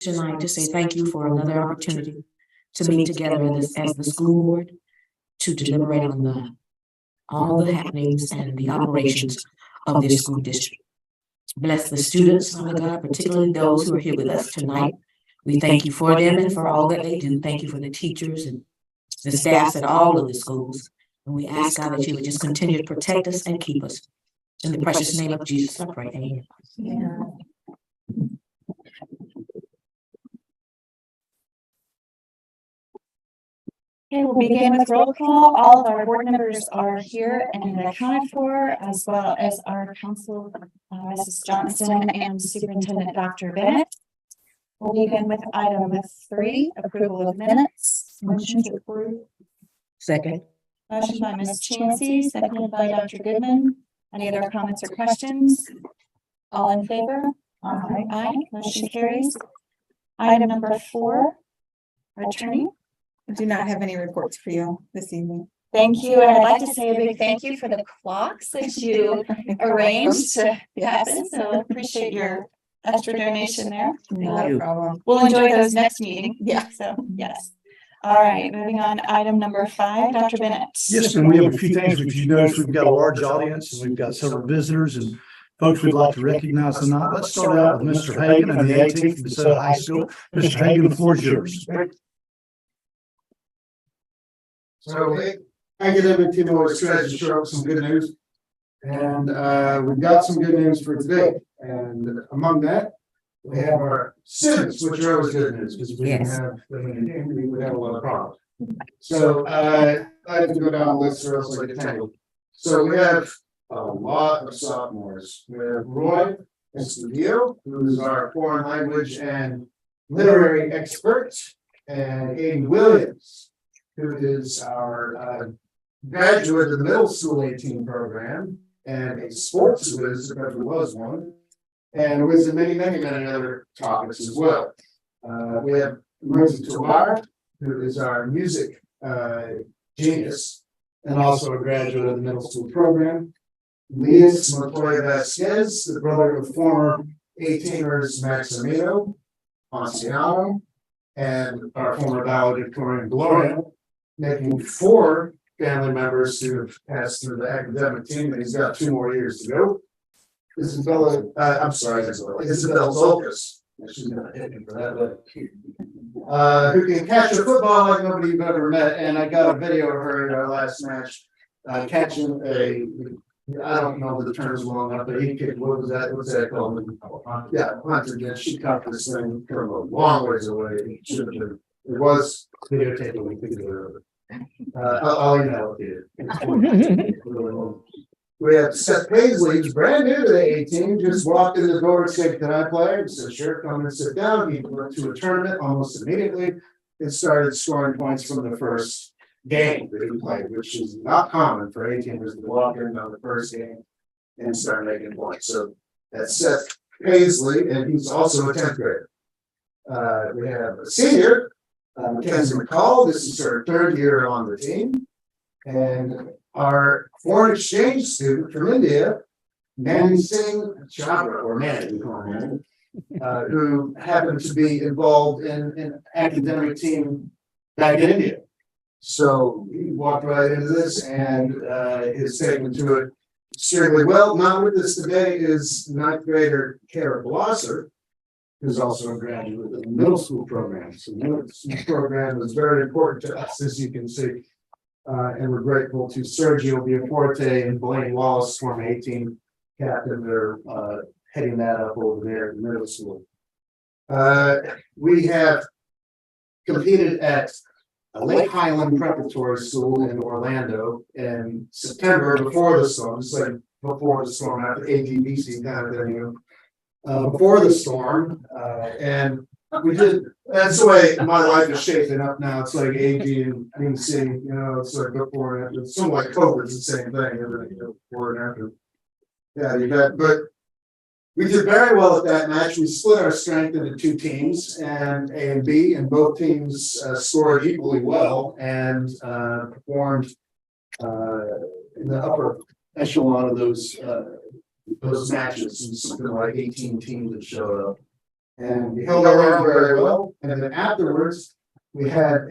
tonight to say thank you for another opportunity to meet together as the school board to deliberate on all the happenings and the operations of this school district. Bless the students, Father God, particularly those who are here with us tonight. We thank you for them and for all that they do. Thank you for the teachers and the staffs at all of the schools. And we ask God that you would just continue to protect us and keep us. In the precious name of Jesus, I pray. Amen. Yeah. Okay, we'll begin with roll call. All of our board members are here and accounted for, as well as our council, Mrs. Johnson and Superintendent Dr. Bennett. We'll begin with item 3, approval of minutes. Motion to approve. Second. Motion by Ms. Chancey, seconded by Dr. Goodman. Any other comments or questions? All in favor? Aye. Aye. Motion carries. Item number 4, attorney. I do not have any reports for you this evening. Thank you, and I'd like to say a big thank you for the clocks that you arranged to happen, so appreciate your extra donation there. Not a problem. We'll enjoy those next meeting. Yeah. So, yes. All right, moving on to item number 5, Dr. Bennett. Yes, and we have a few things. If you notice, we've got a large audience and we've got several visitors and folks we'd like to recognize tonight. Let's start out with Mr. Hagan and the 18th from DeSoto High School. Mr. Hagan, the floor is yours. So academic team always tries to show up some good news. And we've got some good news for today. And among that, we have our students, which are always good news because we didn't have them in the game, we would have a lot of problems. So I have to go down the list or else I get tangled. So we have a lot of sophomores. We have Roy Escudillo, who is our foreign language and literary expert, and Aiden Williams, who is our graduate of the middle school 18 program and a sports whiz, if ever was one, and whiz in many other topics as well. We have Rosie Tovar, who is our music genius and also a graduate of the middle school program. Elias Montoya Vasquez, the brother of former 18ers Maximino Ponciano and our former valedictorian Gloria, making 4 family members who have passed through the academic team, and he's got 2 more years to go. Isabel Zolkas. She's gonna hit me for that, but who can catch a football like nobody you've ever met. And I got a video of her in our last match, catching I don't know the terms well enough, but he kicked, what's that called? Yeah, punter. Yeah, she caught this thing from a long ways away. It should have been. It was videotaping. We could do it. I'll email it to you. We have Seth Paisley, who's brand new to the 18, just walked in the door and said, "Can I play?" I said, "Sure, come and sit down." He went to a tournament almost immediately and started scoring points from the first game that he played, which is not common for 18ers to walk in on the first game and start making points. So that's Seth Paisley, and he's also a 10th grader. We have a senior, Mackenzie McCall. This is her 3rd year on the team. And our foreign exchange student from India, Mani Singh Chabra, or Mani, we call him, who happened to be involved in an academic team back in India. So he walked right into this and is taken to it extremely well. Not with us today is 9th grader Kara Blosser, who's also a graduate of the middle school program. So the middle school program is very important to us, as you can see. And we're grateful to Sergio Villaforte and Blaine Wallace, former 18 captain. They're heading that up over there in the middle school. We have competed at Lake Highland Preparatory School in Orlando in September before the storm. It's like before the storm, after AGBC kind of thing. Before the storm, and we did. That's the way my life is shaping up now. It's like AG and BC, it's like before and after. It's sort of like COVID's the same thing, everything before and after. Yeah, you bet. But we did very well at that match. We split our strength into 2 teams, and A and B, and both teams scored equally well and performed in the upper echelon of those matches. And something like 18 teams that showed up. And we held our own very well, and then afterwards, we had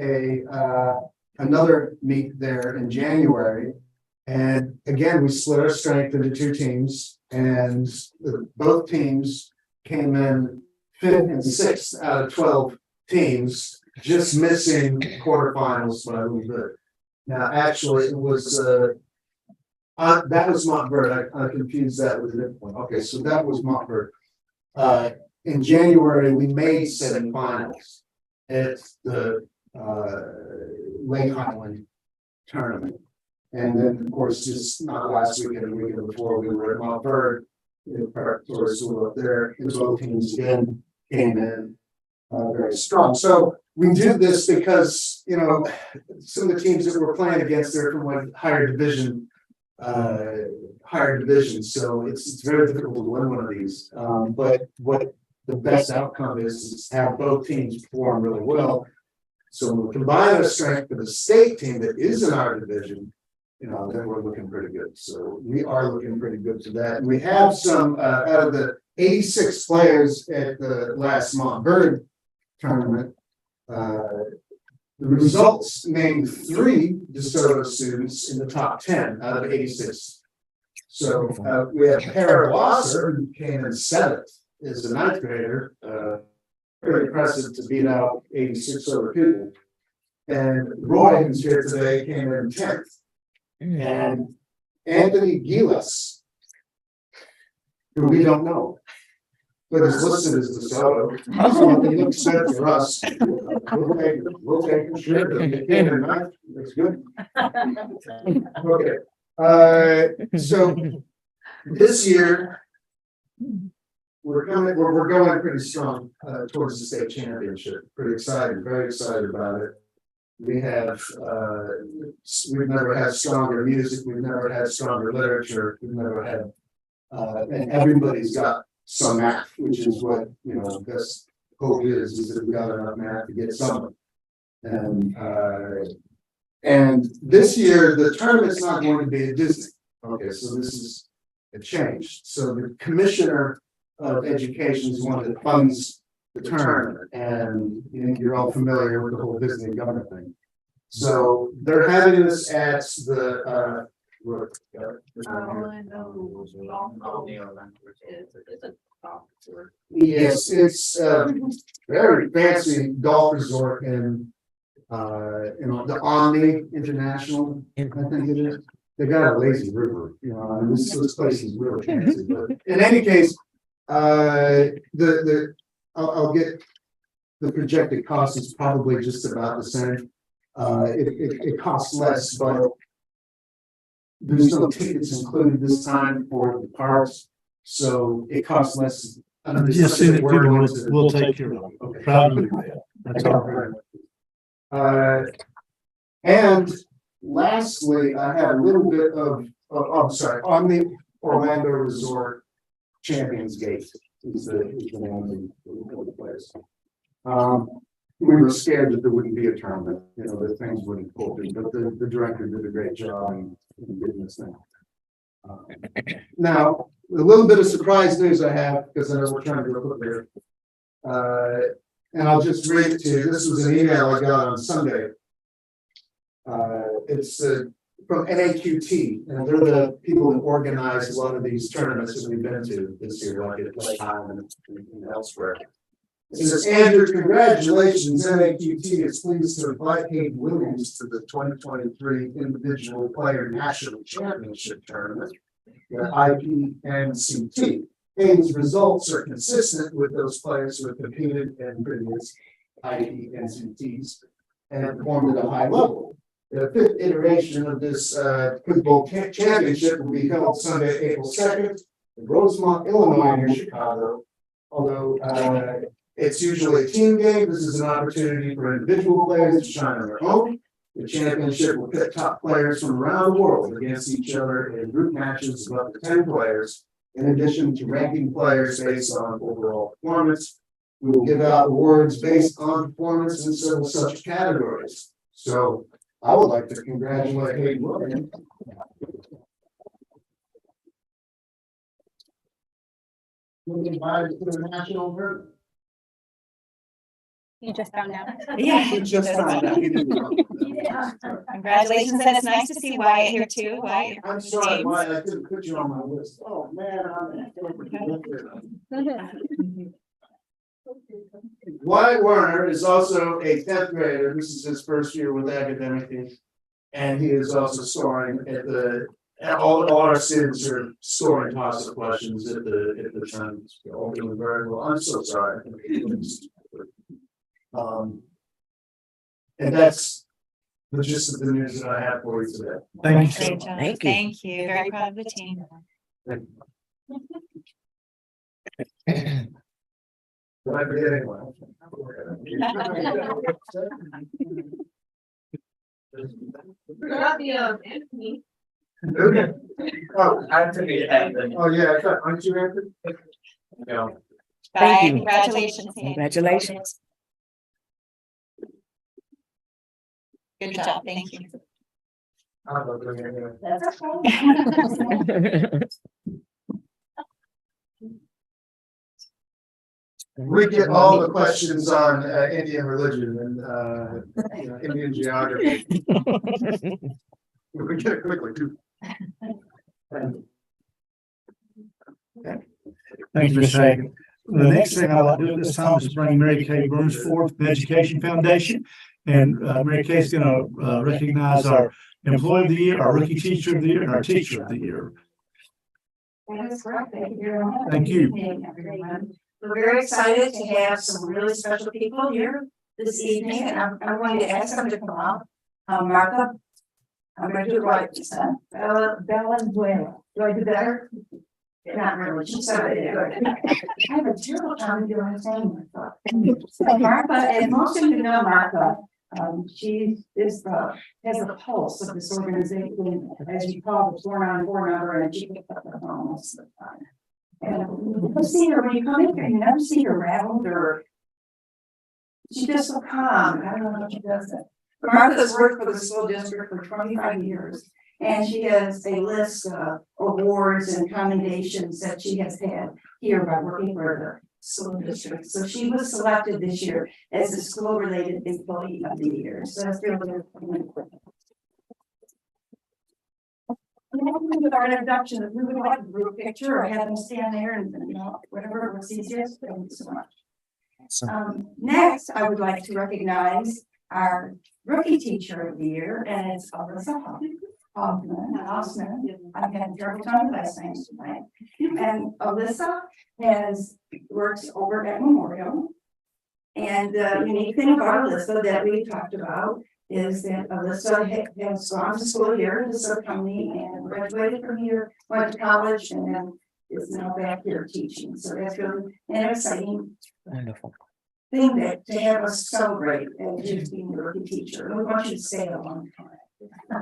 another meet there in January. And again, we split our strength into two teams, and both teams came in fifth and sixth out of 12 teams, just missing quarterfinals by a little bit. Now, actually, it was that was Montverde. I confused that with a different one. Okay, so that was Montverde. In January, we made semifinals at the Lake Highland tournament. And then, of course, just not last weekend, the weekend before, we were at Montverde, in preparatory school up there, and both teams again came in very strong. So we do this because, you know, some of the teams that we're playing against, they're from like higher division. So it's very difficult to win one of these. But what the best outcome is have both teams perform really well. So when we combine our strength with a state team that is in our division, you know, then we're looking pretty good. So we are looking pretty good to that. And we have some out of the 86 players at the last Montverde tournament. The results named 3 DeSoto students in the top 10 out of 86. So we have Kara Wasser, who came in 7th as a 9th grader. Very impressive to beat out 86 other people. And Roy, who's here today, came in 10th. And Anthony Gilas, who we don't know, but is listed as DeSoto. So it looks good for us. We'll take it. Sure, but it came in 9th. That's good. Okay. So this year we're going pretty strong towards the state championship. Pretty excited, very excited about it. We have we've never had stronger music, we've never had stronger literature, we've never had and everybody's got some math, which is what, you know, best hope is that we got enough math to get some. And this year the tournament's not going to be at Disney. Okay, so this is a change. So the commissioner of education is one that funds the tournament, and you're all familiar with the whole Disney government thing. So they're having this at the yes, it's very fancy golf resort in the Omni International, I think it is. They got a lazy river, you know, and this place is really fancy. But in any case, I'll get the projected cost is probably just about the same. It costs less, but there's no tickets included this time for the parks, so it costs less. Just see that we'll take care of it. Probably. That's all right. And lastly, I have a little bit of I'm sorry, on the Orlando Resort Champions Gate is the name of the place. We were scared that there wouldn't be a tournament, you know, that things wouldn't pull through, but the director did a great job in getting this thing. Now, a little bit of surprise news I have, because I know we're trying to go quick here. And I'll just read it to you. This was an email I got on Sunday. It's from NAQT, and they're the people that organize a lot of these tournaments that we've been to this year, like at Lake Highland and elsewhere. It says, Andrew, congratulations. NAQT is pleased to invite Hayden Williams to the 2023 Individual Player National Championship Tournament, the IPNCT. Hayden's results are consistent with those players who have competed in previous IPNCTs and performed at a high level. The 5th iteration of this football championship will be held Sunday, April 2nd in Rosemont, Illinois, near Chicago. Although it's usually a team game, this is an opportunity for individual players to shine on their own. The championship will pit top players from around the world against each other in group matches of up to 10 players, in addition to ranking players based on overall performance. We will give out awards based on performance in several such categories. So I would like to congratulate Hayden Williams. Invited to the national group. You just found out. We just found out. He didn't know. Congratulations, and it's nice to see Wyatt here too. Wyatt. I'm sorry, Wyatt, I didn't put you on my list. Oh, man. Wyatt Werner is also a 10th grader. This is his first year with academic. And he is also scoring all our students are scoring lots of questions at the time. All doing very well. I'm so sorry. And that's the gist of the news that I have for you today. Thank you so Great much. job. Thank you. Thank you. Very proud of the team. Did I forget anyone? Anthony. Okay. Oh, Anthony. oh, yeah, I thought, aren't you Anthony? Yeah. Bye. Thank you. Congratulations. Ian. Congratulations. Good job. Thank you. I'm not doing anything. That's okay. We get all the questions on Indian religion and Indian geography. We get it quickly too. Thank you, Mr. Hagan. The next thing I'd like to do at this time is bring Mary Kay Burns forth from the Education Foundation. And Mary Kay is going to recognize our Employee of the Year, our Rookie Teacher of the Year, and our Teacher of the Year. That is correct. Thank you very much. Thank you. Good evening, everyone. We're very excited to have some really special people here this evening, and I'm going to ask them to come up. Martha, I'm going to do it right this time. Valenzuela. Do I do better? Not really. She said it good. I have a terrible time doing his name. So Martha, and most of you know Martha. She is has the pulse of this organization, as you call the 494 number, and she picks up the phone most of the time. And you see her when you come in here, you never see her rattled or she's just so calm. I don't know how she does it. But Martha's worked for the school district for 25 years, and she has a list of awards and commendations that she has had here by working for the school district. So she was selected this year as the school-related employee of the year. So that's really good. With our introduction, we would like a group picture or have them stand there and, whatever was easiest. Thank you so much. Next, I would like to recognize our Rookie Teacher of the Year, and it's Alyssa Hoffman. I've had a terrible time with last names tonight. And Alyssa works over at Memorial. And the unique thing about Alyssa that we talked about is that Alyssa has gone to school here in DeSoto County and graduated from here, went to college, and then is now back here teaching. So that's really an exciting Wonderful. thing that to have us celebrate as you being a rookie teacher. And we want you to stay a long time.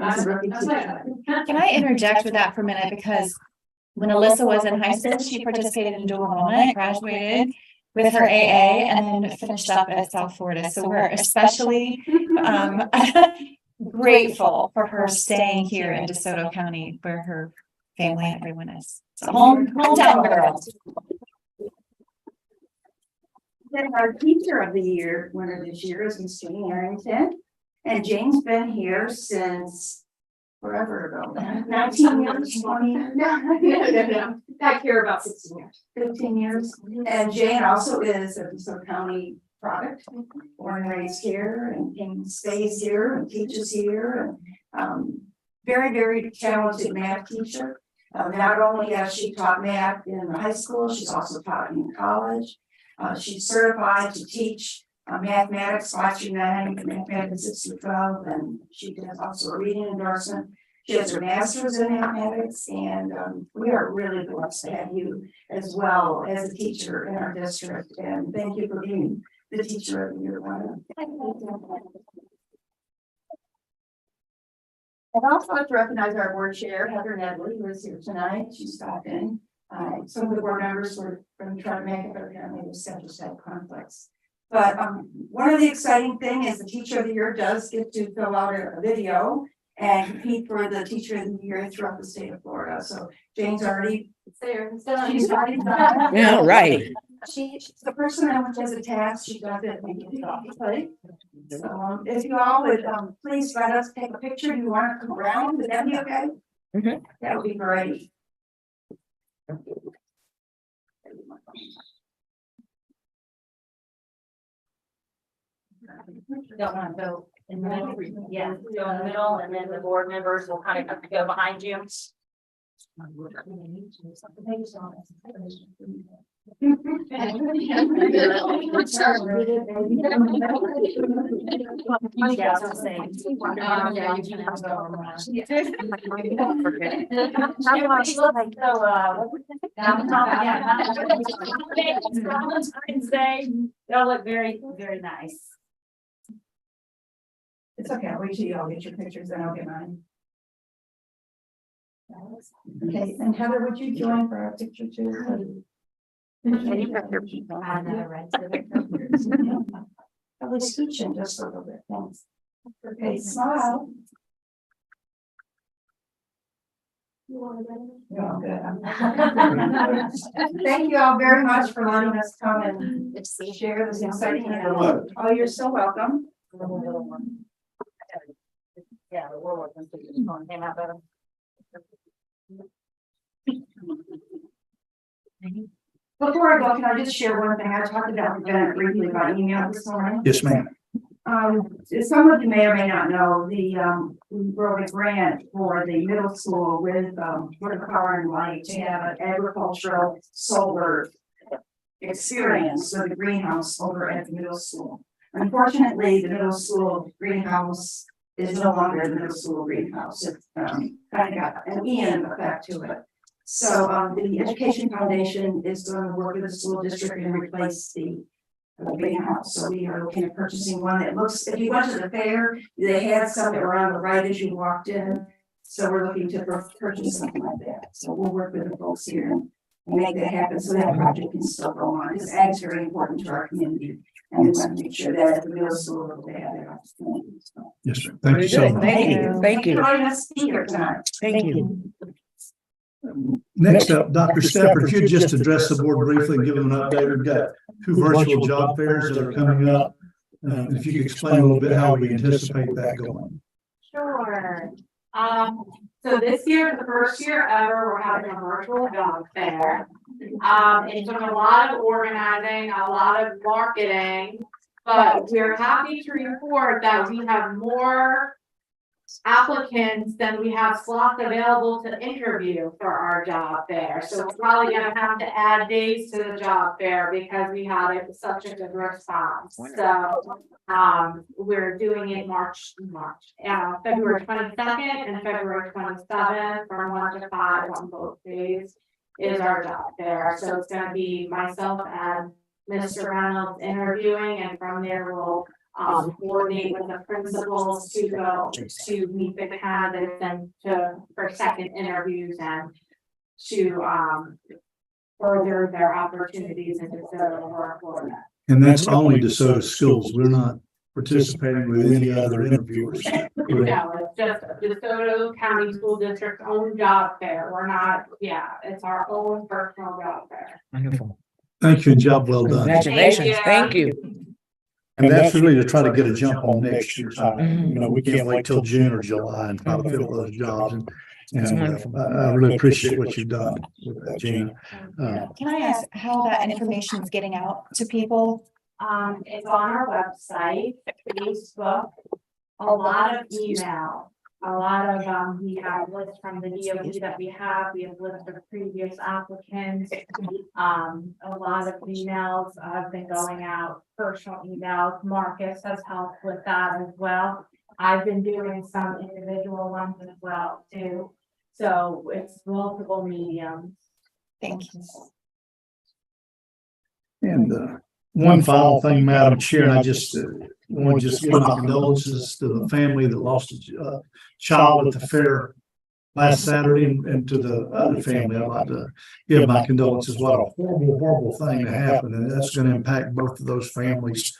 As a rookie teacher. Can I interject with that for a minute? Because when Alyssa was in high school, she participated in dual enrollment, graduated with her AA, and then finished up at South Florida. So we're especially grateful for her staying here in DeSoto County, where her family and everyone is. So hometown girl. Then our Teacher of the Year winner this year is Miss Jane Arrington. And Jane's been here since forever ago, 19 years, 20 years. No. Back here about 16 years. 15 years. And Jane also is a DeSoto County product, born and raised here and stays here and teaches here. And very, very talented math teacher. Not only has she taught math in the high school, she's also taught in college. She's certified to teach mathematics 5 through 9, mathematics 6 through 12, and she does also a reading endorsement. She has her master's in mathematics, and we are really blessed to have you as well as a teacher in our district. And thank you for being the Teacher of the Year winner. I'd also like to recognize our board chair, Heather Nedley, who is here tonight. She stopped in. Some of the board members were going to try to make it, but apparently the schedules had conflicts. But one of the exciting things is the Teacher of the Year does get to fill out a video and compete for the Teacher of the Year throughout the state of Florida. So Jane's already It's there. It's done. She's already done. Yeah, right. she's the person that does a task, she does it when you get off the plate. So, if you all would, please let us take a picture, you want to come around, would that be okay? Mhm. That would be great. Don't want to go in the middle, yeah, go in the middle, and then the board members will kind of have to go behind you. Yeah, so I'm saying. Yeah, you can have to go more. Valentine's Day, they'll look very, very nice. It's okay, I'll wait till you all get your pictures, then I'll get mine. Okay, and Heather, would you join for our picture too? I know, right? Probably scooching just a little bit, thanks. Okay, smile. You're all good. Thank you all very much for letting us come and share this exciting. Oh, you're so welcome. Yeah, we're working. Came out better. Before I go, can I just share one thing? I talked about Bennett briefly by email this morning. Yes, ma'am. Some of you may or may not know, we wrote a grant for the middle school with Power and Light to have an agricultural solar experience with a greenhouse over at the middle school. Unfortunately, the middle school greenhouse is no longer the middle school greenhouse. It kind of got an EM effect to it. So the Education Foundation is going to work with the school district and replace the greenhouse. So we are looking at purchasing one that looks, if you went to the fair, they had some that were on the right as you walked in. So we're looking to purchase something like that. So we'll work with the folks here and make that happen so that project can still go on. Because ag is very important to our community. And we want to make sure that at the middle school they have their opportunities. So, Yes, sir. Thank you so much. Thank you. Thank you. for letting us be here tonight. Thank you. Next up, Dr. Stepper, if you'd just address the board briefly and give them an update. We've got 2 virtual job fairs that are coming up. If you could explain a little bit how we anticipate that going. Sure. So this year, is the first year ever, we're having a virtual job fair. It took a lot of organizing, a lot of marketing, but we're happy to report that we have more applicants than we have slots available to interview for our job fair. So we're probably gonna have to add days to the job fair because we had such a good response. So we're doing it February 22nd and February 27th from 1 to 5 on both days is our job fair. So it's gonna be myself and Mr. Reynolds interviewing, and from there we'll coordinate with the principals to go to meet the candidates and for second interviews and to further their opportunities in DeSoto or Florida. And that's only DeSoto schools. We're not participating with any other interviewers. No, it's just DeSoto County School District's own job fair. We're not, it's our own personal job fair. Wonderful. Thank you and job well done. Congratulations. Thank you. And that's really to try to get a jump on next year's time. Mhm. You know, we can't wait till June or July and try to fill those jobs. That's And wonderful. I really appreciate what you've done with that, Gina. Can I ask how that information is getting out to people? It's on our website, Facebook, a lot of email. A lot of, we have lists from the DOT that we have lists of previous applicants. A lot of emails have been going out, personal emails. Marcus has helped with that as well. I've been doing some individual ones as well too. So it's multiple mediums. Thank you. And one final thing, Madam Chair, and I just want to just give my condolences to the family that lost a child at the fair last Saturday, and to the other family. I'd like to give my condolences. What a horrible, horrible thing to happen, and that's going to impact both of those families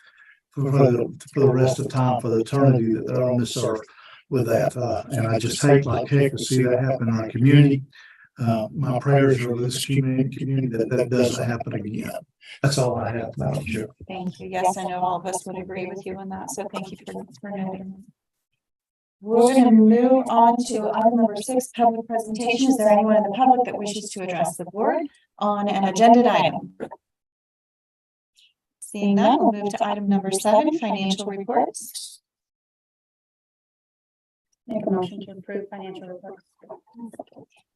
for the rest of time, for the eternity that they're on this earth with that. And I just hate like heck to see that happen in our community. My prayers are with this community that doesn't happen again. That's all I have, Madam Chair. Thank you. Yes, I know all of us would agree with you on that, so thank you for noting. We're gonna move on to item number 6, public presentation. Is there anyone in the public that wishes to address the board on an agenda item? Seeing none, we'll move to item number 7, financial reports. Make a motion to approve financial reports.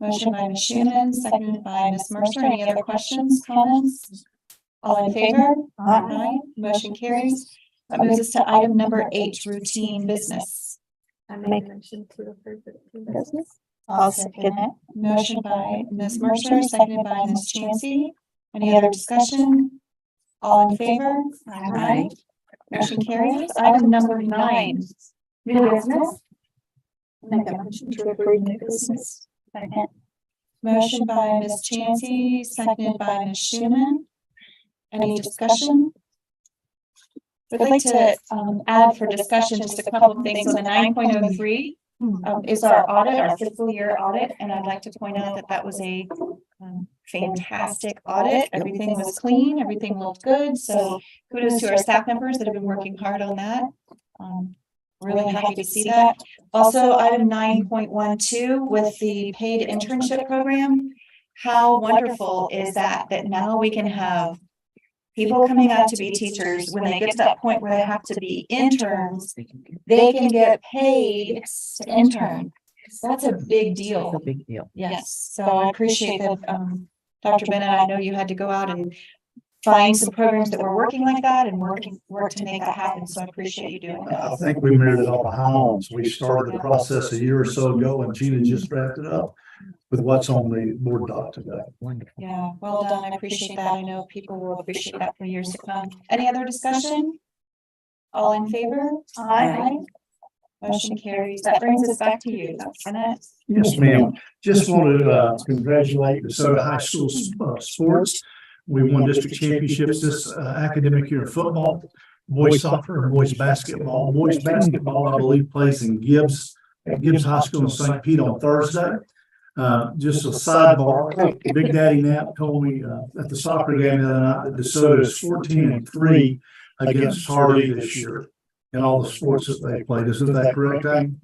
Motion by Ms. Schuman, seconded by Ms. Mercer. Any other questions, comments? All in favor? Aye. Motion carries. That moves us to item number 8, routine business. I make a motion to approve the business. I'll second it. Motion by Ms. Mercer, seconded by Ms. Chansey. Any other discussion? All in favor? Aye. Motion carries. Item number 9, new business. Make a motion to approve new business. Second. Motion by Ms. Chansey, seconded by Ms. Schuman. Any discussion? I'd like to add for discussion just a couple of things. So the 9.03 is our audit, our fiscal year audit, and I'd like to point out that that was a fantastic audit. Everything was clean, everything looked good. So kudos to our staff members that have been working hard on that. Really happy to see that. Also, item 9.12 with the paid internship program. How wonderful is that now we can have people coming out to be teachers, when they get to that point where they have to be interns, they can get paid to intern. That's a big deal. It's a big deal. Yes, so I appreciate that, Dr. Bennett, I know you had to go out and find some programs that were working like that and work to make that happen, so I appreciate you doing that. I think we mirrored it off of Hounds. We started the process a year or so ago, and Gina just wrapped it up with what's on the board doc today. Wonderful. Yeah, well done, I appreciate that, I know people will appreciate that for years to come. Any other discussion? All in favor? Aye. Motion carries. That brings us back to you, Dr. Bennett. Yes, ma'am. Just want to congratulate the Soda High School sports. We won district championships this academic year in football, boys soccer, and boys basketball. Boys basketball, I believe, plays in Gibbs, at Gibbs High School in St. Pete on Thursday. Just a sidebar, Big Daddy Knapp told me at the soccer game the other night that DeSoto is 14-3 against Hardy this year in all the sports that they played. Isn't that correct, Adam?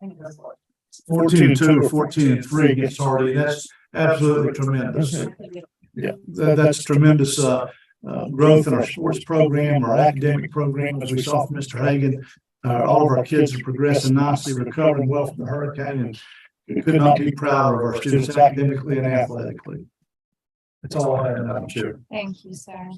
14-2 or 14-3 against Hardy. That's absolutely tremendous. Yeah, that's tremendous growth in our sports program, our academic program, as we saw from Mr. Hagan. All of our kids are progressing nicely, recovering well from the hurricane, and we could not be prouder of our students academically and athletically. That's all I have, Madam Chair. Thank you, sir.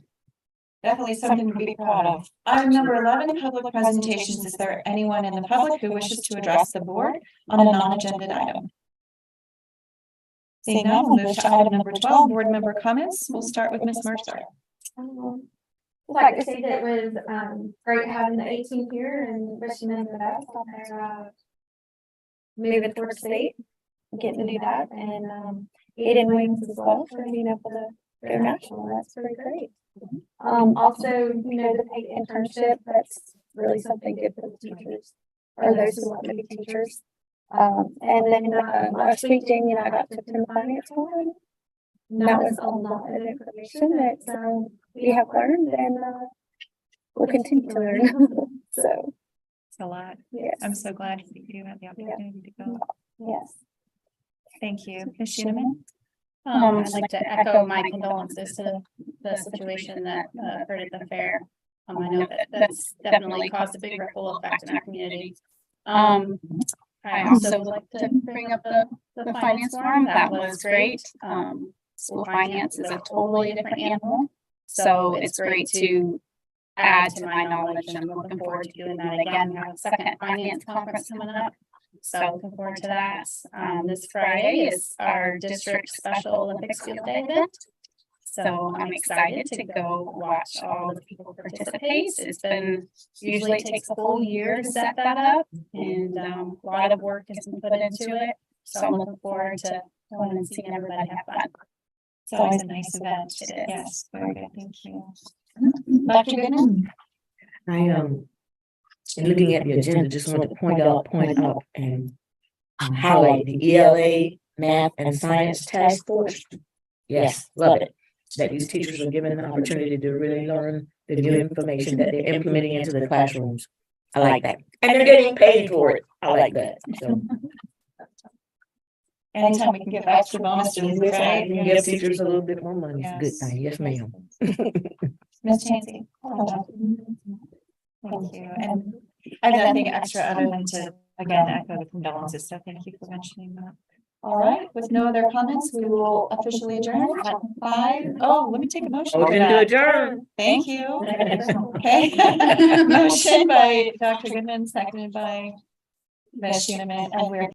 Definitely something to be proud of. Item number 11, public presentations. Is there anyone in the public who wishes to address the board on a non-agenda item? Seeing none, we'll move to item number 12, board member comments. We'll start with Ms. Mercer. I'd like to say that it was great having the 18 here and wishing them the best on their moving towards state, getting to do that, and Aiden Williams as well for being able to go national. That's pretty great. Also, the paid internship, that's really something good for the teachers or those who want to be teachers. And then last week, Jamie and I got to attend the finance one. That was a lot of information that we have learned and we'll continue to learn. So It's a lot. yes, I'm so glad you had the opportunity to go. yes. Thank you. Ms. Schuman? I'd like to echo my condolences to the situation that occurred at the fair. I know that's definitely caused a big ripple effect in our community. I also would like to bring up the finance forum. That was great. School finance is a totally different animal. So it's great to add to my knowledge, and I'm looking forward to doing that again. We have a second finance conference coming up. So looking forward to that. This Friday is our district Special Olympics field day event. So I'm excited to go watch all the people participate. Usually it takes a whole year to set that up, and a lot of work has been put into it. So I'm looking forward to going and seeing everybody have fun. It's always a nice event. Yes, very good. Thank you. Dr. Goodman? I in looking at the agenda, just wanted to point out and highlight the ELA Math and Science Task Force. Yes, love it. That these teachers are given an opportunity to really learn the new information that they're implementing into the classrooms. I like that. And they're getting paid for it. I like that. So Anytime we can give extra bonuses, right? you can give teachers a little bit more money. It's a good Yes. thing. Yes, ma'am. Ms. Chansey. Thank you. And I have nothing extra other than to, again, echo the condolences. So thank you for mentioning that. All right, with no other comments, we will officially adjourn at 5. Oh, let me take a motion. for Motion to that. adjourn. Thank you. Okay. Motion by Dr. Goodman, seconded by Ms. Schooneman, and we're